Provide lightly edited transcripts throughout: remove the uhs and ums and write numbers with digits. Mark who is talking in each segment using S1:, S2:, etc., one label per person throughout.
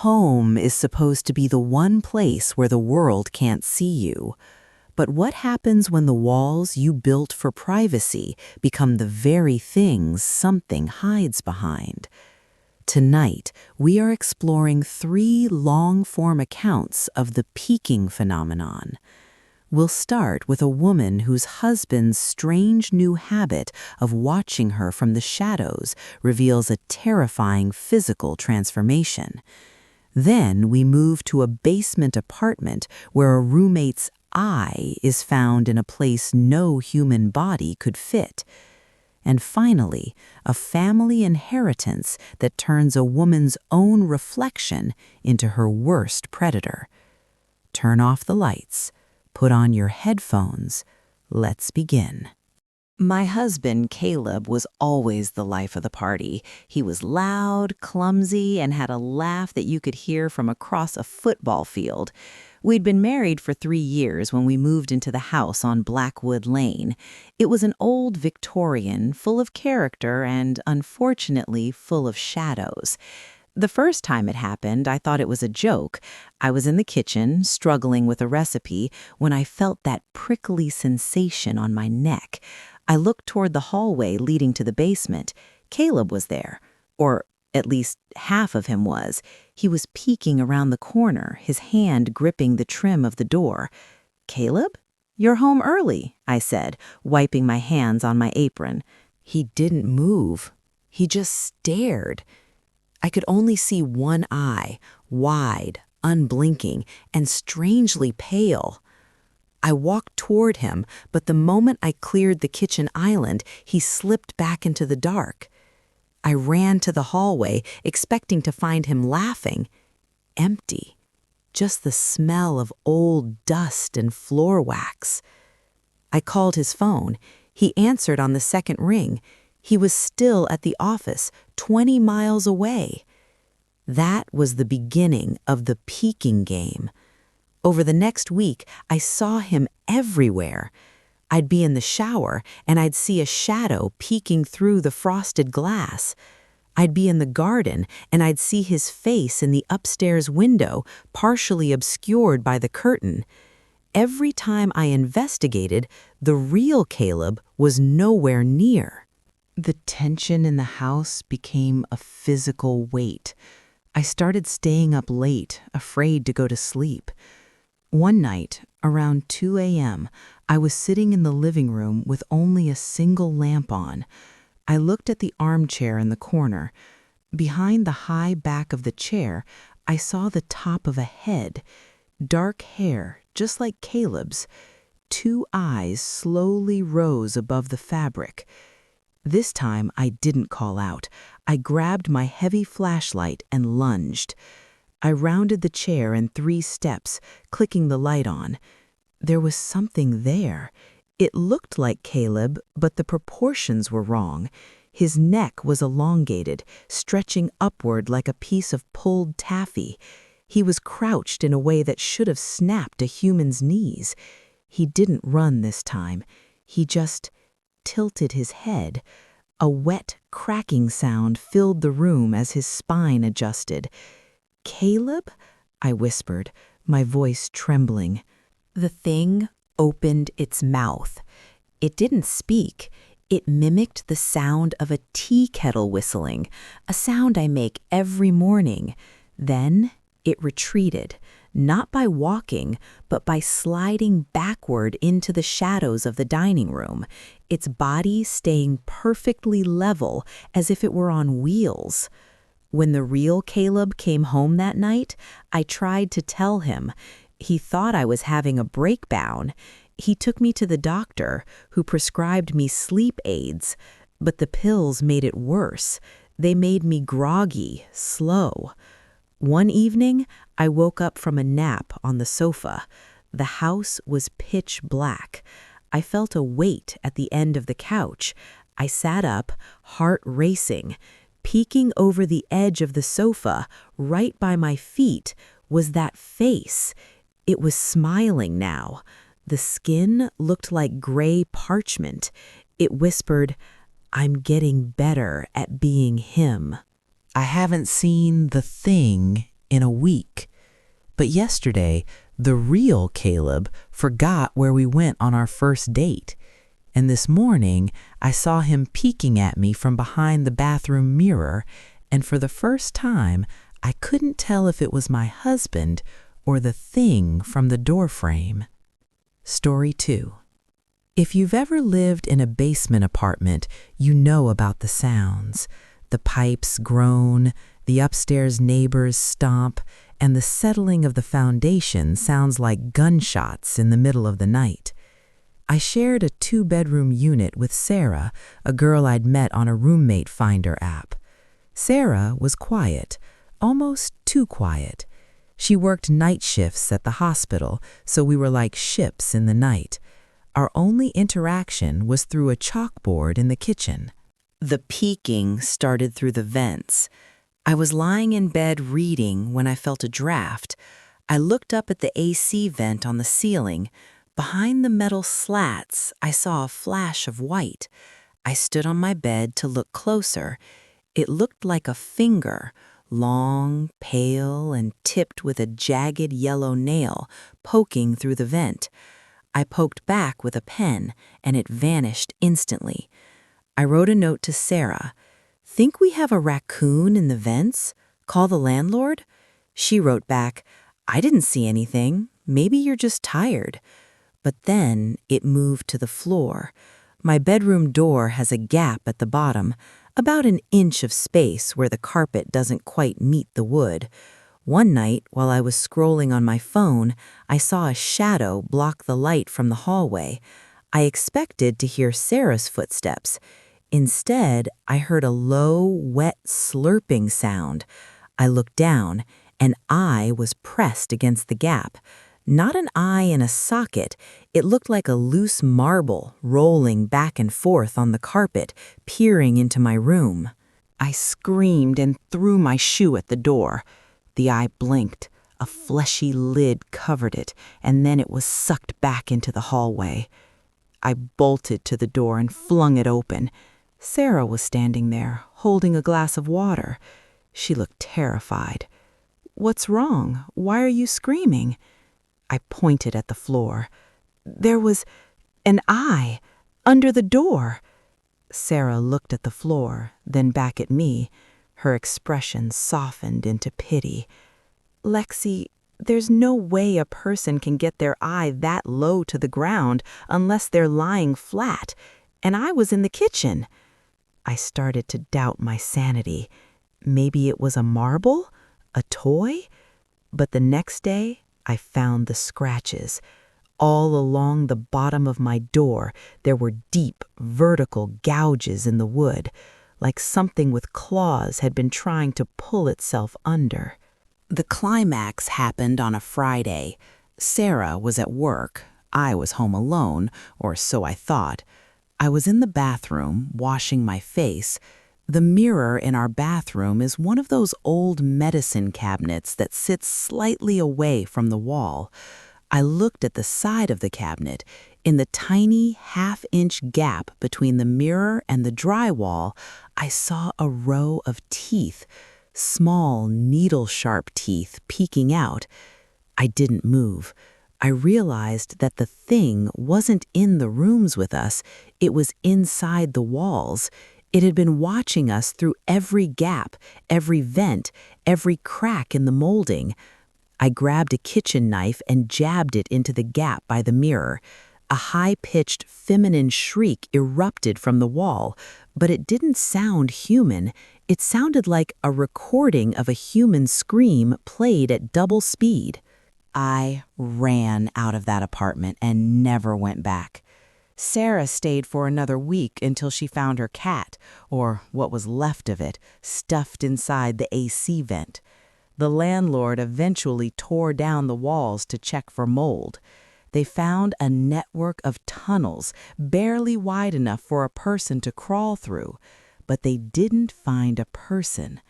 S1: home is supposed to be the one place where the world can't see you. But what happens when the walls you built for privacy become the very things something hides behind? Tonight, we are exploring 3 long-form accounts of the peeking phenomenon. We'll start with a woman whose husband's strange new habit of watching her from the shadows reveals a terrifying physical transformation. Then we move to a basement apartment where a roommate's eye is found in a place no human body could fit. And finally, a family inheritance that turns a woman's own reflection into her worst predator. Turn off the lights. Put on your headphones. Let's begin. My husband, Caleb, was always the life of the party. He was loud, clumsy, and had a laugh that you could hear from across a football field. We'd been married for 3 years when we moved into the house on Blackwood Lane. It was an old Victorian, full of character and, unfortunately, full of shadows. The first time it happened, I thought it was a joke. I was in the kitchen, struggling with a recipe, when I felt that prickly sensation on my neck. I looked toward the hallway leading to the basement. Caleb was there, or at least half of him was. He was peeking around the corner, his hand gripping the trim of the door. "Caleb? You're home early," I said, wiping my hands on my apron. He didn't move. He just stared. I could only see one eye, wide, unblinking, and strangely pale. I walked toward him, but the moment I cleared the kitchen island, he slipped back into the dark. I ran to the hallway, expecting to find him laughing. Empty. Just the smell of old dust and floor wax. I called his phone. He answered on the second ring. He was still at the office, 20 miles away. That was the beginning of the peeking game. Over the next week, I saw him everywhere. I'd be in the shower, and I'd see a shadow peeking through the frosted glass. I'd be in the garden, and I'd see his face in the upstairs window, partially obscured by the curtain. Every time I investigated, the real Caleb was nowhere near. The tension in the house became a physical weight. I started staying up late, afraid to go to sleep. One night, around 2 a.m., I was sitting in the living room with only a single lamp on. I looked at the armchair in the corner. Behind the high back of the chair, I saw the top of a head. Dark hair, just like Caleb's. 2 eyes slowly rose above the fabric. This time, I didn't call out. I grabbed my heavy flashlight and lunged. I rounded the chair in 3 steps, clicking the light on. There was something there. It looked like Caleb, but the proportions were wrong. His neck was elongated, stretching upward like a piece of pulled taffy. He was crouched in a way that should have snapped a human's knees. He didn't run this time. He just tilted his head. A wet, cracking sound filled the room as his spine adjusted. "Caleb?" I whispered, my voice trembling. The thing opened its mouth. It didn't speak. It mimicked the sound of a tea kettle whistling, a sound I make every morning. Then it retreated, not by walking, but by sliding backward into the shadows of the dining room, its body staying perfectly level as if it were on wheels. When the real Caleb came home that night, I tried to tell him. He thought I was having a breakdown. He took me to the doctor, who prescribed me sleep aids, but the pills made it worse. They made me groggy, slow. One evening, I woke up from a nap on the sofa. The house was pitch black. I felt a weight at the end of the couch. I sat up, heart racing. Peeking over the edge of the sofa, right by my feet, was that face. It was smiling now. The skin looked like gray parchment. It whispered, "I'm getting better at being him." I haven't seen the thing in a week. But yesterday, the real Caleb forgot where we went on our first date. And this morning, I saw him peeking at me from behind the bathroom mirror, and for the first time, I couldn't tell if it was my husband or the thing from the doorframe. Story 2. If you've ever lived in a basement apartment, you know about the sounds. The pipes groan, the upstairs neighbors stomp, and the settling of the foundation sounds like gunshots in the middle of the night. I shared a 2-bedroom unit with Sarah, a girl I'd met on a roommate finder app. Sarah was quiet, almost too quiet. She worked night shifts at the hospital, so we were like ships in the night. Our only interaction was through a chalkboard in the kitchen. The peeking started through the vents. I was lying in bed reading when I felt a draft. I looked up at the AC vent on the ceiling. Behind the metal slats, I saw a flash of white. I stood on my bed to look closer. It looked like a finger, long, pale, and tipped with a jagged yellow nail, poking through the vent. I poked back with a pen, and it vanished instantly. I wrote a note to Sarah. "Think we have a raccoon in the vents? Call the landlord?" She wrote back, "I didn't see anything. Maybe you're just tired." But then it moved to the floor. My bedroom door has a gap at the bottom, about an inch of space where the carpet doesn't quite meet the wood. One night, while I was scrolling on my phone, I saw a shadow block the light from the hallway. I expected to hear Sarah's footsteps. Instead, I heard a low, wet slurping sound. I looked down. An eye was pressed against the gap. Not an eye in a socket. It looked like a loose marble rolling back and forth on the carpet, peering into my room. I screamed and threw my shoe at the door. The eye blinked. A fleshy lid covered it, and then it was sucked back into the hallway. I bolted to the door and flung it open. Sarah was standing there, holding a glass of water. She looked terrified. "What's wrong? Why are you screaming?" I pointed at the floor. "There was an eye under the door." Sarah looked at the floor, then back at me. Her expression softened into pity. "Lexi, there's no way a person can get their eye that low to the ground unless they're lying flat, and I was in the kitchen." I started to doubt my sanity. Maybe it was a marble? A toy? But the next day, I found the scratches. All along the bottom of my door, there were deep, vertical gouges in the wood, like something with claws had been trying to pull itself under. The climax happened on a Friday. Sarah was at work. I was home alone, or so I thought. I was in the bathroom, washing my face. The mirror in our bathroom is one of those old medicine cabinets that sits slightly away from the wall. I looked at the side of the cabinet. In the tiny half-inch gap between the mirror and the drywall, I saw a row of teeth, small, needle-sharp teeth peeking out. I didn't move. I realized that the thing wasn't in the rooms with us. It was inside the walls. It had been watching us through every gap, every vent, every crack in the molding. I grabbed a kitchen knife and jabbed it into the gap by the mirror. A high-pitched feminine shriek erupted from the wall, but it didn't sound human. It sounded like a recording of a human scream played at double speed. I ran out of that apartment and never went back. Sarah stayed for another week until she found her cat, or what was left of it, stuffed inside the AC vent. The landlord eventually tore down the walls to check for mold. They found a network of tunnels, barely wide enough for a person to crawl through. But they didn't find a person.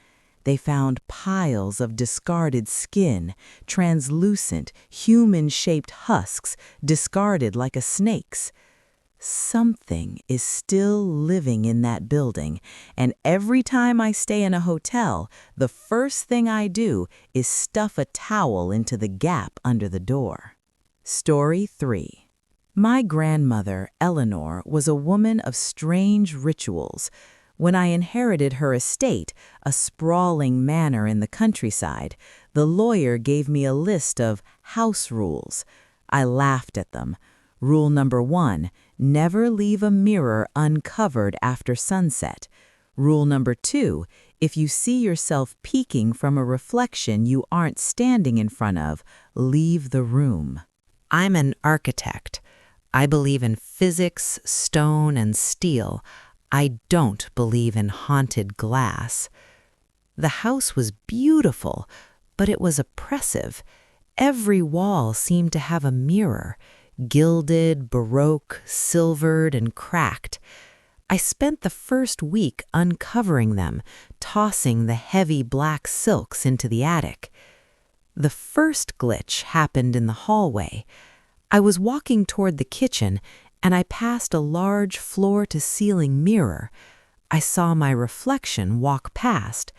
S1: They found piles of discarded skin, translucent, human-shaped husks, discarded like a snake's. Something is still living in that building, and every time I stay in a hotel, the first thing I do is stuff a towel into the gap under the door. Story 3. My grandmother, Eleanor, was a woman of strange rituals. When I inherited her estate, a sprawling manor in the countryside, the lawyer gave me a list of house rules. I laughed at them. Rule number 1, never leave a mirror uncovered after sunset. Rule number 2, if you see yourself peeking from a reflection you aren't standing in front of, leave the room. I'm an architect. I believe in physics, stone, and steel. I don't believe in haunted glass. The house was beautiful, but it was oppressive. Every wall seemed to have a mirror, gilded, baroque, silvered, and cracked. I spent the first week uncovering them, tossing the heavy black silks into the attic. The first glitch happened in the hallway. I was walking toward the kitchen, and I passed a large floor-to-ceiling mirror. I saw my reflection walk past,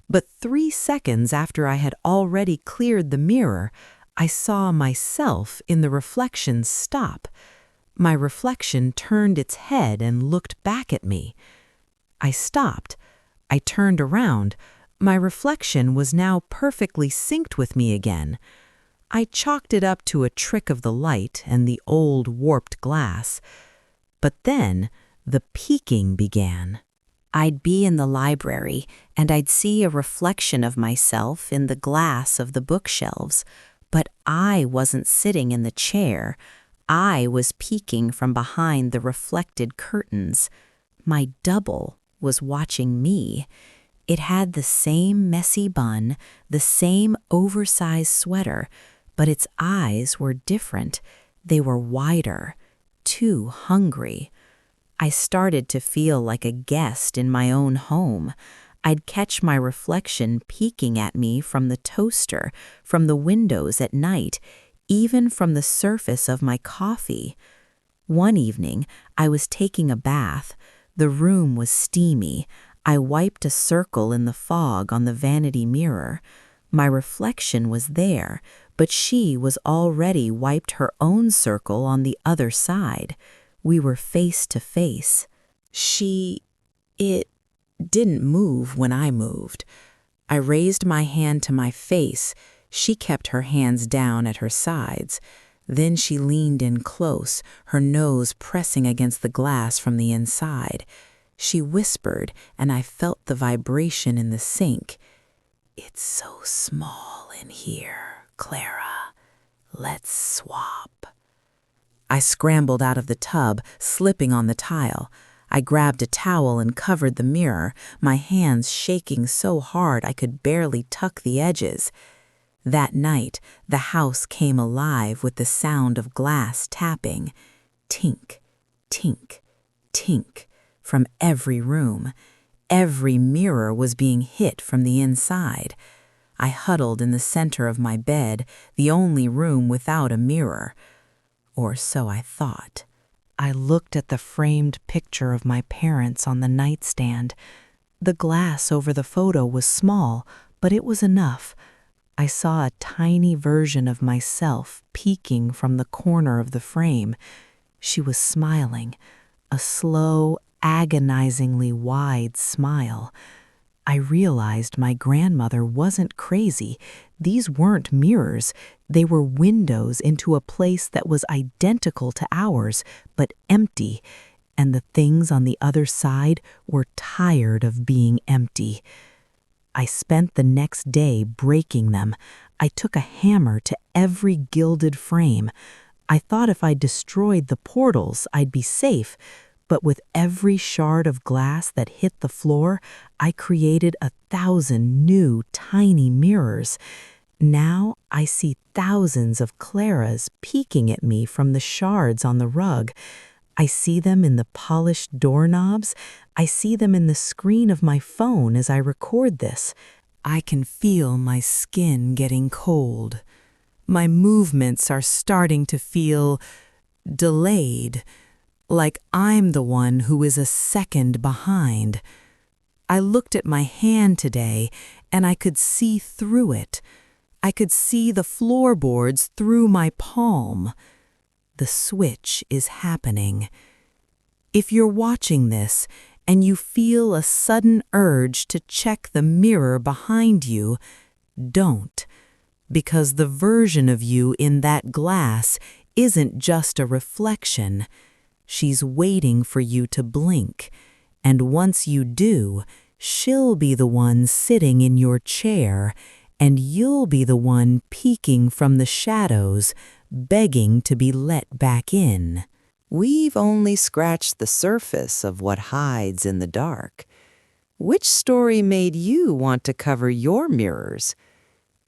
S1: but 3 seconds after I had already cleared the mirror, I saw myself in the reflection stop. My reflection turned its head and looked back at me. I stopped. I turned around. My reflection was now perfectly synced with me again. I chalked it up to a trick of the light and the old warped glass. But then the peeking began. I'd be in the library, and I'd see a reflection of myself in the glass of the bookshelves. But I wasn't sitting in the chair. I was peeking from behind the reflected curtains. My double was watching me. It had the same messy bun, the same oversized sweater, but its eyes were different. They were wider, too hungry. I started to feel like a guest in my own home. I'd catch my reflection peeking at me from the toaster, from the windows at night, even from the surface of my coffee. One evening, I was taking a bath. The room was steamy. I wiped a circle in the fog on the vanity mirror. My reflection was there, but she was already wiped her own circle on the other side. We were face to face. It didn't move when I moved. I raised my hand to my face. She kept her hands down at her sides. Then she leaned in close, her nose pressing against the glass from the inside. She whispered, and I felt the vibration in the sink. "It's so small in here, Clara. Let's swap." I scrambled out of the tub, slipping on the tile. I grabbed a towel and covered the mirror, my hands shaking so hard I could barely tuck the edges. That night, the house came alive with the sound of glass tapping. Tink, tink, tink, from every room. Every mirror was being hit from the inside. I huddled in the center of my bed, the only room without a mirror. Or so I thought. I looked at the framed picture of my parents on the nightstand. The glass over the photo was small, but it was enough. I saw a tiny version of myself peeking from the corner of the frame. She was smiling, a slow, agonizingly wide smile. I realized my grandmother wasn't crazy. These weren't mirrors. They were windows into a place that was identical to ours, but empty. And the things on the other side were tired of being empty. I spent the next day breaking them. I took a hammer to every gilded frame. I thought if I destroyed the portals, I'd be safe. But with every shard of glass that hit the floor, I created 1,000 new tiny mirrors. Now I see thousands of Claras peeking at me from the shards on the rug. I see them in the polished doorknobs. I see them in the screen of my phone as I record this. I can feel my skin getting cold. My movements are starting to feel delayed. like I'm the one who is a second behind. I looked at my hand today, and I could see through it. I could see the floorboards through my palm. The switch is happening. If you're watching this and you feel a sudden urge to check the mirror behind you, don't, because the version of you in that glass isn't just a reflection. She's waiting for you to blink, and once you do, she'll be the one sitting in your chair, and you'll be the one peeking from the shadows, begging to be let back in. We've only scratched the surface of what hides in the dark. Which story made you want to cover your mirrors?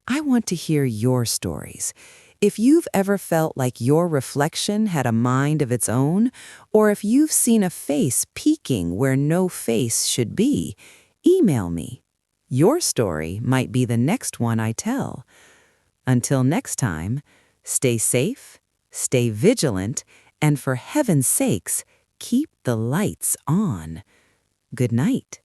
S1: I want to hear your stories. If you've ever felt like your reflection had a mind of its own, or if you've seen a face peeking where no face should be, email me. Your story might be the next one I tell. Until next time, stay safe, stay vigilant, and for heaven's sakes, keep the lights on. Good night.